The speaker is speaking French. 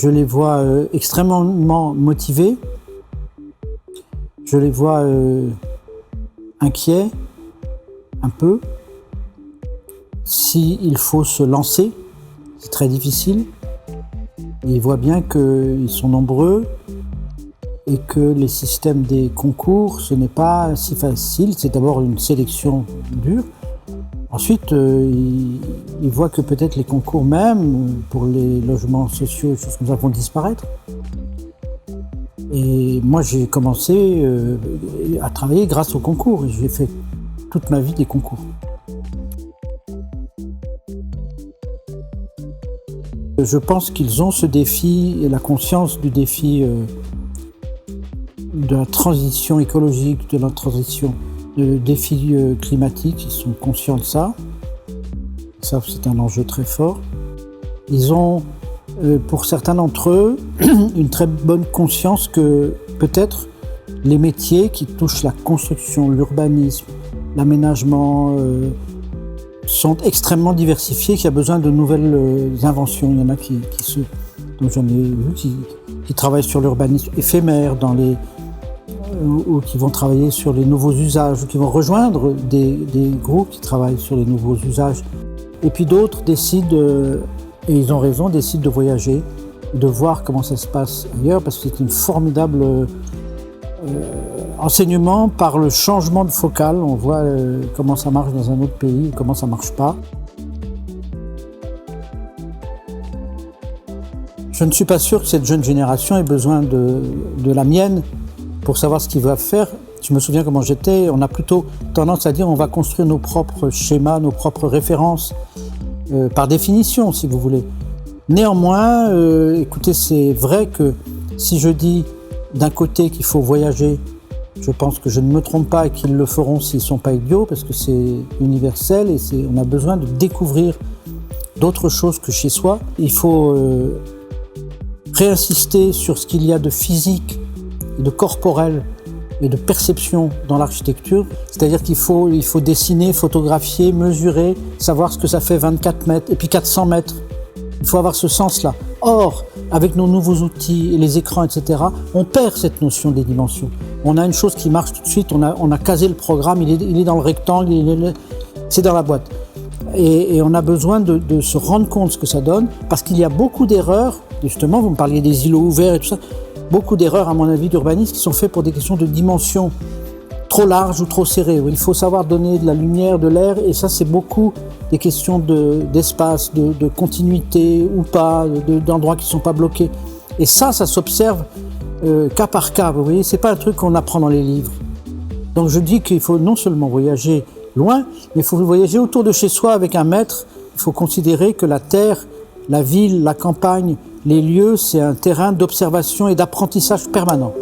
Je les vois extrêmement motivés. Je les vois inquiets, un peu. S'il faut se lancer, c'est très difficile. Et ils voient bien qu'ils sont nombreux et que les systèmes des concours, ce n'est pas si facile. C'est d'abord une sélection dure. Ensuite, ils voient que peut-être les concours même, pour les logements sociaux, choses comme ça, vont disparaître. Et moi, j'ai commencé à travailler grâce aux concours. J'ai fait toute ma vie des concours. Je pense qu'ils ont ce défi et la conscience du défi de la transition écologique, de la transition, du défi climatique. Ils sont conscients de ça. Ça, c'est un enjeu très fort. Ils ont, pour certains d'entre eux, une très bonne conscience que peut-être les métiers qui touchent la construction, l'urbanisme, l'aménagement, sont extrêmement diversifiés, qu'il y a besoin de nouvelles inventions. Il y en a dont j'en ai vu, qui travaillent sur l'urbanisme éphémère, ou qui vont travailler sur les nouveaux usages, ou qui vont rejoindre des groupes qui travaillent sur les nouveaux usages. Et puis d'autres décident, et ils ont raison, décident de voyager, de voir comment ça se passe ailleurs, parce que c'est une formidable enseignement par le changement de focale. On voit comment ça marche dans un autre pays, comment ça marche pas. Je ne suis pas sûr que cette jeune génération ait besoin de la mienne pour savoir ce qu'ils doivent faire. Je me souviens comment j'étais, on a plutôt tendance à dire on va construire nos propres schémas, nos propres références, par définition, si vous voulez. Néanmoins, écoutez, c'est vrai que si je dis d'un côté qu'il faut voyager, je pense que je ne me trompe pas et qu'ils le feront s'ils ne sont pas idiots, parce que c'est universel et on a besoin de découvrir d'autres choses que chez soi. Il faut réinsister sur ce qu'il y a de physique, et de corporel et de perception dans l'architecture. C'est-à-dire qu'il faut dessiner, photographier, mesurer, savoir ce que ça fait 24 mètres et puis 400 mètres. Il faut avoir ce sens-là. Or, avec nos nouveaux outils et les écrans, etc., on perd cette notion des dimensions. On a une chose qui marche tout de suite, on a casé le programme, il est dans le rectangle, c'est dans la boîte. Et on a besoin de se rendre compte ce que ça donne, parce qu'il y a beaucoup d'erreurs, justement, vous me parliez des îlots ouverts et tout ça, beaucoup d'erreurs, à mon avis, d'urbanisme qui sont faites pour des questions de dimension trop large ou trop serrées. Il faut savoir donner de la lumière, de l'air, et ça, c'est beaucoup des questions d'espace, de continuité ou pas, d'endroits qui ne sont pas bloqués. Et ça s'observe cas par cas, vous voyez, c'est pas un truc qu'on apprend dans les livres. Donc je dis qu'il faut non seulement voyager loin, mais il faut voyager autour de chez soi avec un maître. Il faut considérer que la terre, la ville, la campagne, les lieux, c'est un terrain d'observation et d'apprentissage permanent.